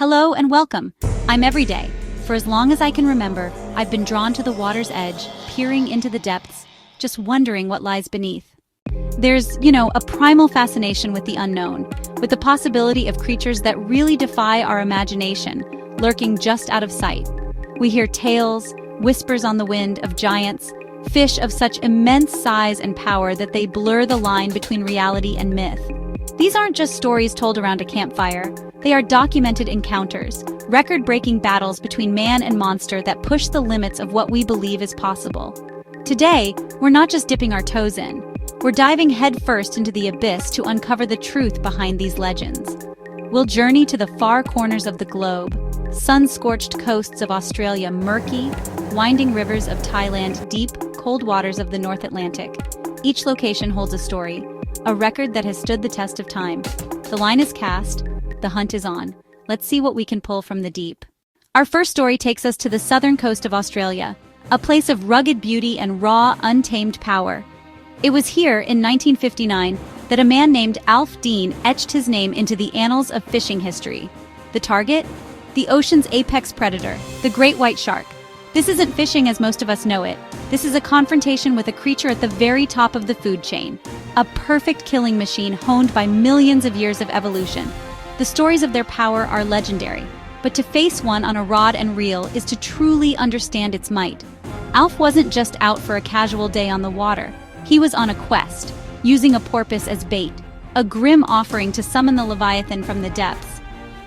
Hello and welcome. I'm Everyday. For as long as I can remember, I've been drawn to the water's edge, peering into the depths, just wondering what lies beneath. There's, a primal fascination with the unknown, with the possibility of creatures that really defy our imagination, lurking just out of sight. We hear tales, whispers on the wind of giants, fish of such immense size and power that they blur the line between reality and myth. These aren't just stories told around a campfire. They are documented encounters, record-breaking battles between man and monster that push the limits of what we believe is possible. Today, we're not just dipping our toes in. We're diving headfirst into the abyss to uncover the truth behind these legends. We'll journey to the far corners of the globe, sun-scorched coasts of Australia murky, winding rivers of Thailand deep, cold waters of the North Atlantic. Each location holds a story, a record that has stood the test of time. The line is cast, the hunt is on. Let's see what we can pull from the deep. Our first story takes us to the southern coast of Australia, a place of rugged beauty and raw, untamed power. It was here, in 1959, that a man named Alf Dean etched his name into the annals of fishing history. The target? The ocean's apex predator, the great white shark. This isn't fishing as most of us know it. This is a confrontation with a creature at the very top of the food chain. A perfect killing machine honed by millions of years of evolution. The stories of their power are legendary, but to face one on a rod and reel is to truly understand its might. Alf wasn't just out for a casual day on the water. He was on a quest, using a porpoise as bait, a grim offering to summon the Leviathan from the depths.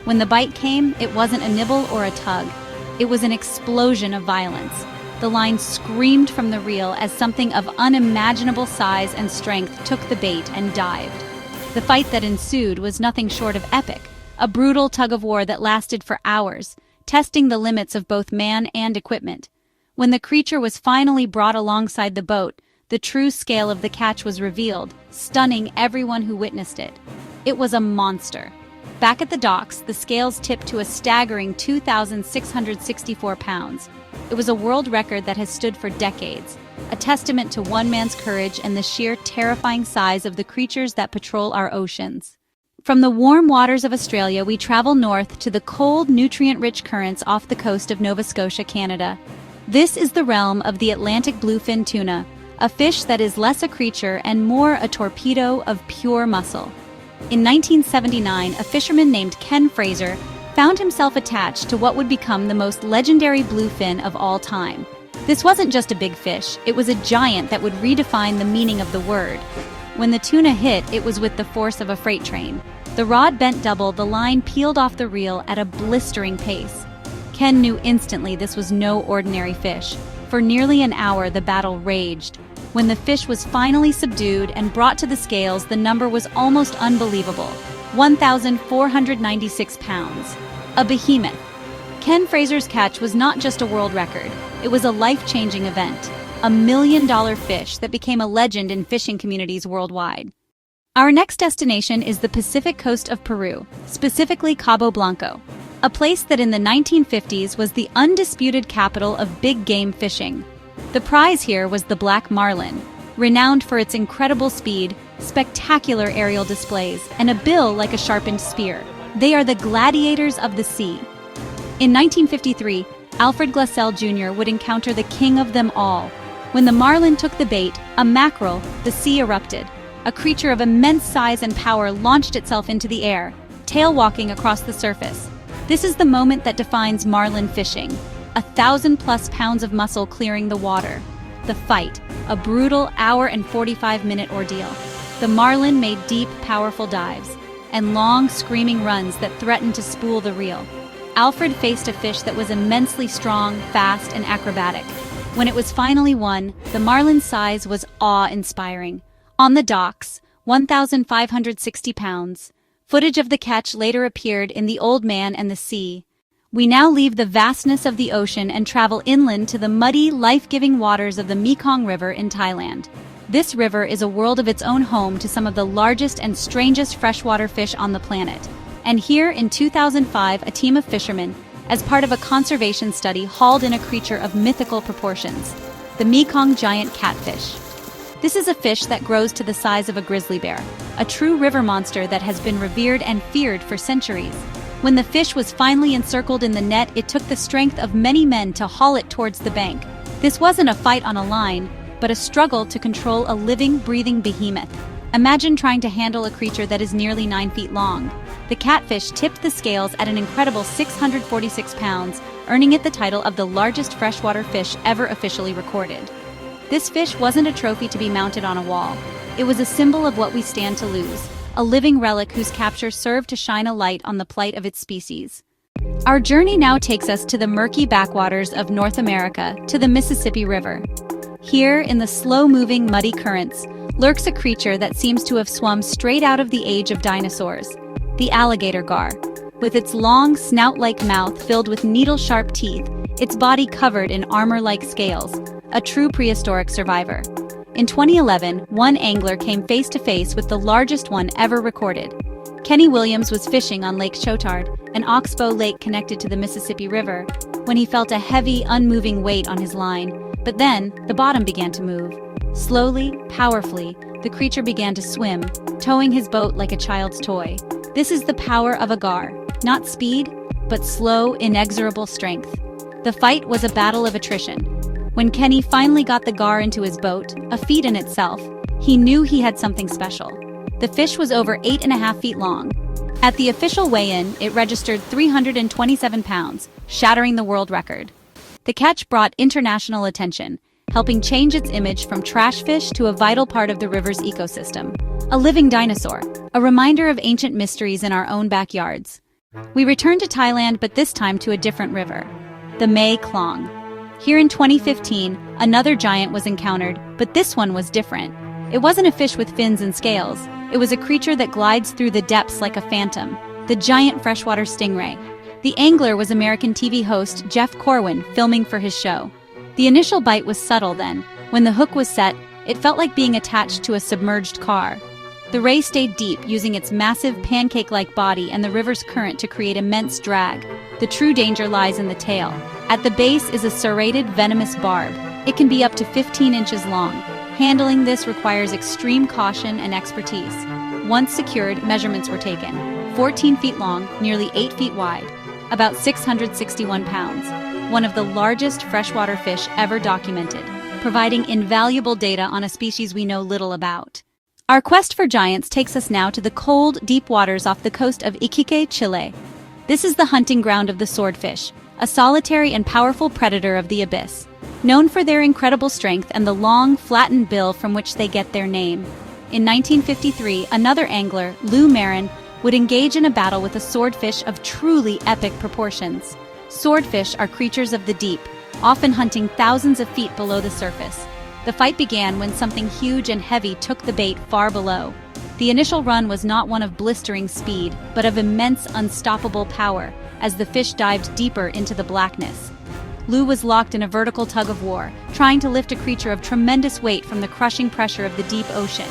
When the bite came, it wasn't a nibble or a tug. It was an explosion of violence. The line screamed from the reel as something of unimaginable size and strength took the bait and dived. The fight that ensued was nothing short of epic, a brutal tug-of-war that lasted for hours, testing the limits of both man and equipment. When the creature was finally brought alongside the boat, the true scale of the catch was revealed, stunning everyone who witnessed it. It was a monster. Back at the docks, the scales tipped to a staggering 2,664 pounds. It was a world record that has stood for decades, a testament to one man's courage and the sheer terrifying size of the creatures that patrol our oceans. From the warm waters of Australia, we travel north to the cold, nutrient-rich currents off the coast of Nova Scotia, Canada. This is the realm of the Atlantic bluefin tuna, a fish that is less a creature and more a torpedo of pure muscle. In 1979, a fisherman named Ken Fraser found himself attached to what would become the most legendary bluefin of all time. This wasn't just a big fish, it was a giant that would redefine the meaning of the word. When the tuna hit, it was with the force of a freight train. The rod bent double, the line peeled off the reel at a blistering pace. Ken knew instantly this was no ordinary fish. For nearly an hour, the battle raged. When the fish was finally subdued and brought to the scales, the number was almost unbelievable: 1,496 pounds. A behemoth. Ken Fraser's catch was not just a world record, it was a life-changing event. A $1 million fish that became a legend in fishing communities worldwide. Our next destination is the Pacific coast of Peru, specifically Cabo Blanco, a place that in the 1950s was the undisputed capital of big game fishing. The prize here was the black marlin, renowned for its incredible speed, spectacular aerial displays, and a bill like a sharpened spear. They are the gladiators of the sea. In 1953, Alfred Glassell Jr. would encounter the king of them all. When the marlin took the bait, a mackerel, the sea erupted. A creature of immense size and power launched itself into the air, tail walking across the surface. This is the moment that defines marlin fishing. 1,000+ pounds of muscle clearing the water. The fight, a brutal hour and 45-minute ordeal. The marlin made deep, powerful dives, and long, screaming runs that threatened to spool the reel. Alfred faced a fish that was immensely strong, fast, and acrobatic. When it was finally won, the marlin's size was awe-inspiring. On the docks, 1,560 pounds. Footage of the catch later appeared in The Old Man and the Sea. We now leave the vastness of the ocean and travel inland to the muddy, life-giving waters of the Mekong River in Thailand. This river is a world of its own, home to some of the largest and strangest freshwater fish on the planet. And here, in 2005, a team of fishermen, as part of a conservation study, hauled in a creature of mythical proportions, the Mekong giant catfish. This is a fish that grows to the size of a grizzly bear, a true river monster that has been revered and feared for centuries. When the fish was finally encircled in the net, it took the strength of many men to haul it towards the bank. This wasn't a fight on a line, but a struggle to control a living, breathing behemoth. Imagine trying to handle a creature that is nearly 9 feet long. The catfish tipped the scales at an incredible 646 pounds, earning it the title of the largest freshwater fish ever officially recorded. This fish wasn't a trophy to be mounted on a wall. It was a symbol of what we stand to lose, a living relic whose capture served to shine a light on the plight of its species. Our journey now takes us to the murky backwaters of North America, to the Mississippi River. Here, in the slow-moving, muddy currents, lurks a creature that seems to have swum straight out of the age of dinosaurs, the alligator gar. With its long, snout-like mouth filled with needle-sharp teeth, its body covered in armor-like scales, a true prehistoric survivor. In 2011, one angler came face-to-face with the largest one ever recorded. Kenny Williams was fishing on Lake Chotard, an oxbow lake connected to the Mississippi River, when he felt a heavy, unmoving weight on his line. But then, the bottom began to move. Slowly, powerfully, the creature began to swim, towing his boat like a child's toy. This is the power of a gar. Not speed, but slow, inexorable strength. The fight was a battle of attrition. When Kenny finally got the gar into his boat, a feat in itself, he knew he had something special. The fish was over 8.5 feet long. At the official weigh-in, it registered 327 pounds, shattering the world record. The catch brought international attention, helping change its image from trash fish to a vital part of the river's ecosystem. A living dinosaur, a reminder of ancient mysteries in our own backyards. We returned to Thailand, but this time to a different river, the Mekong. Here in 2015, another giant was encountered, but this one was different. It wasn't a fish with fins and scales. It was a creature that glides through the depths like a phantom, the giant freshwater stingray. The angler was American TV host Jeff Corwin, filming for his show. The initial bite was subtle then. When the hook was set, it felt like being attached to a submerged car. The ray stayed deep, using its massive pancake-like body and the river's current to create immense drag. The true danger lies in the tail. At the base is a serrated, venomous barb. It can be up to 15 inches long. Handling this requires extreme caution and expertise. Once secured, measurements were taken. 14 feet long, nearly 8 feet wide, about 661 pounds. One of the largest freshwater fish ever documented, providing invaluable data on a species we know little about. Our quest for giants takes us now to the cold, deep waters off the coast of Iquique, Chile. This is the hunting ground of the swordfish, a solitary and powerful predator of the abyss, known for their incredible strength and the long, flattened bill from which they get their name. In 1953, another angler, Lou Marin, would engage in a battle with a swordfish of truly epic proportions. Swordfish are creatures of the deep, often hunting thousands of feet below the surface. The fight began when something huge and heavy took the bait far below. The initial run was not one of blistering speed, but of immense, unstoppable power, as the fish dived deeper into the blackness. Lou was locked in a vertical tug-of-war, trying to lift a creature of tremendous weight from the crushing pressure of the deep ocean.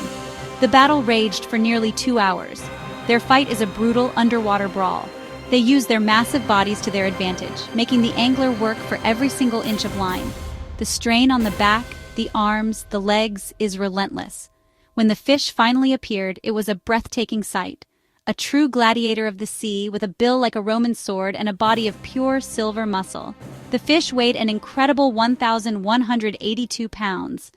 The battle raged for nearly 2 hours. Their fight is a brutal underwater brawl. They use their massive bodies to their advantage, making the angler work for every single inch of line. The strain on the back, the arms, the legs is relentless. When the fish finally appeared, it was a breathtaking sight. A true gladiator of the sea with a bill like a Roman sword and a body of pure silver muscle. The fish weighed an incredible 1,182 pounds.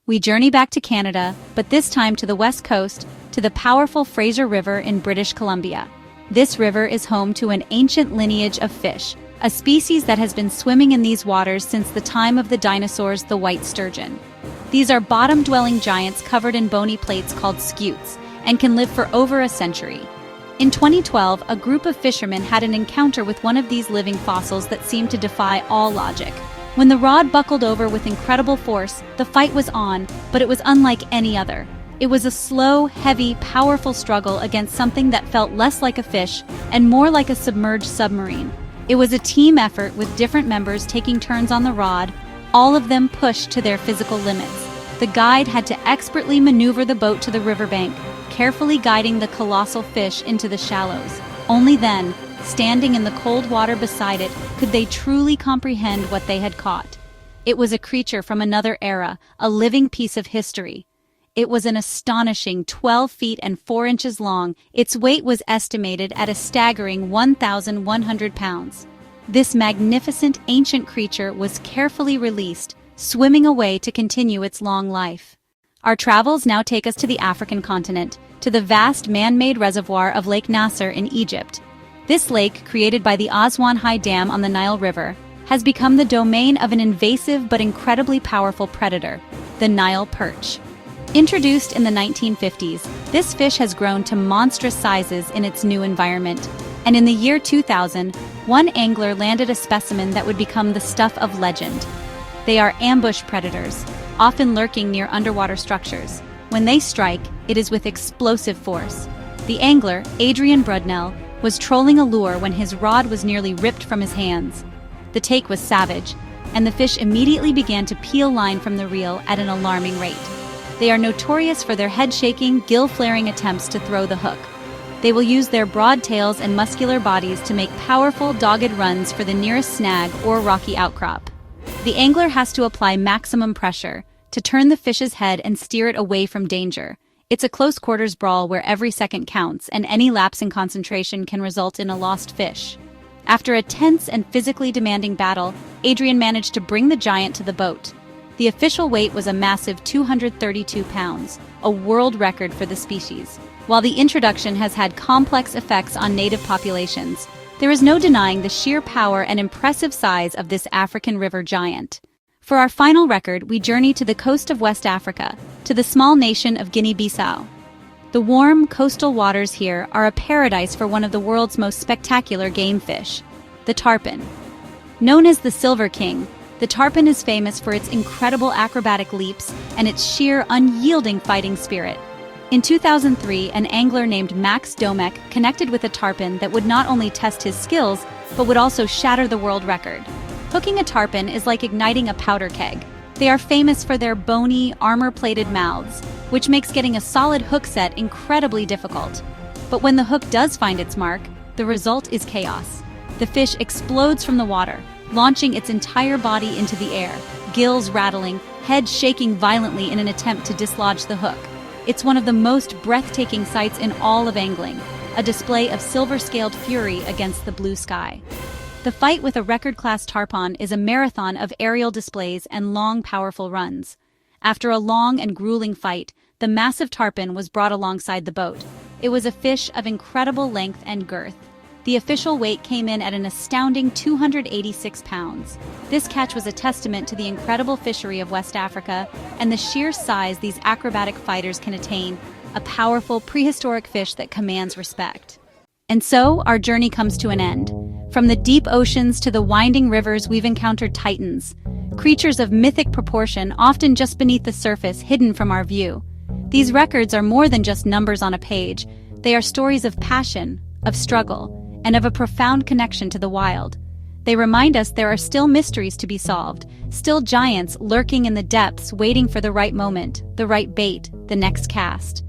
We journey back to Canada, but this time to the west coast, to the powerful Fraser River in British Columbia. This river is home to an ancient lineage of fish, a species that has been swimming in these waters since the time of the dinosaurs, the white sturgeon. These are bottom-dwelling giants covered in bony plates called scutes, and can live for over a century. In 2012, a group of fishermen had an encounter with one of these living fossils that seemed to defy all logic. When the rod buckled over with incredible force, the fight was on, but it was unlike any other. It was a slow, heavy, powerful struggle against something that felt less like a fish and more like a submerged submarine. It was a team effort with different members taking turns on the rod, all of them pushed to their physical limits. The guide had to expertly maneuver the boat to the riverbank, carefully guiding the colossal fish into the shallows. Only then, standing in the cold water beside it, could they truly comprehend what they had caught. It was a creature from another era, a living piece of history. It was an astonishing 12 feet and 4 inches long. Its weight was estimated at a staggering 1,100 pounds. This magnificent ancient creature was carefully released, swimming away to continue its long life. Our travels now take us to the African continent, to the vast man-made reservoir of Lake Nasser in Egypt. This lake, created by the Aswan High Dam on the Nile River, has become the domain of an invasive but incredibly powerful predator, the Nile perch. Introduced in the 1950s, this fish has grown to monstrous sizes in its new environment, and in the year 2000, one angler landed a specimen that would become the stuff of legend. They are ambush predators, often lurking near underwater structures. When they strike, it is with explosive force. The angler, Adrian Brudnell, was trolling a lure when his rod was nearly ripped from his hands. The take was savage, and the fish immediately began to peel line from the reel at an alarming rate. They are notorious for their head-shaking, gill-flaring attempts to throw the hook. They will use their broad tails and muscular bodies to make powerful, dogged runs for the nearest snag or rocky outcrop. The angler has to apply maximum pressure to turn the fish's head and steer it away from danger. It's a close-quarters brawl where every second counts, and any lapse in concentration can result in a lost fish. After a tense and physically demanding battle, Adrian managed to bring the giant to the boat. The official weight was a massive 232 pounds, a world record for the species. While the introduction has had complex effects on native populations, there is no denying the sheer power and impressive size of this African river giant. For our final record, we journey to the coast of West Africa, to the small nation of Guinea-Bissau. The warm, coastal waters here are a paradise for one of the world's most spectacular game fish, the tarpon. Known as the Silver King, the tarpon is famous for its incredible acrobatic leaps and its sheer, unyielding fighting spirit. In 2003, an angler named Max Domek connected with a tarpon that would not only test his skills, but would also shatter the world record. Hooking a tarpon is like igniting a powder keg. They are famous for their bony, armor-plated mouths, which makes getting a solid hook set incredibly difficult. But when the hook does find its mark, the result is chaos. The fish explodes from the water, launching its entire body into the air, gills rattling, head shaking violently in an attempt to dislodge the hook. It's one of the most breathtaking sights in all of angling, a display of silver-scaled fury against the blue sky. The fight with a record-class tarpon is a marathon of aerial displays and long, powerful runs. After a long and grueling fight, the massive tarpon was brought alongside the boat. It was a fish of incredible length and girth. The official weight came in at an astounding 286 pounds. This catch was a testament to the incredible fishery of West Africa and the sheer size these acrobatic fighters can attain, a powerful prehistoric fish that commands respect. And so, our journey comes to an end. From the deep oceans to the winding rivers, we've encountered titans, creatures of mythic proportion, often just beneath the surface, hidden from our view. These records are more than just numbers on a page. They are stories of passion, of struggle, and of a profound connection to the wild. They remind us there are still mysteries to be solved, still giants lurking in the depths waiting for the right moment, the right bait, the next cast.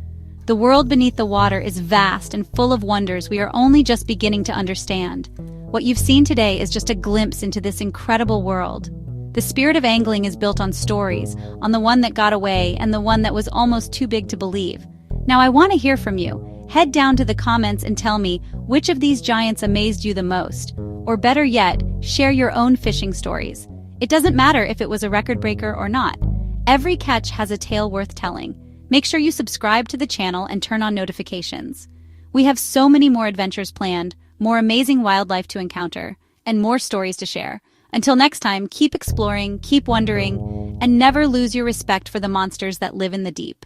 The world beneath the water is vast and full of wonders we are only just beginning to understand. What you've seen today is just a glimpse into this incredible world. The spirit of angling is built on stories, on the one that got away and the one that was almost too big to believe. Now I want to hear from you. Head down to the comments and tell me which of these giants amazed you the most. Or better yet, share your own fishing stories. It doesn't matter if it was a record breaker or not. Every catch has a tale worth telling. Make sure you subscribe to the channel and turn on notifications. We have so many more adventures planned, more amazing wildlife to encounter, and more stories to share. Until next time, keep exploring, keep wondering, and never lose your respect for the monsters that live in the deep.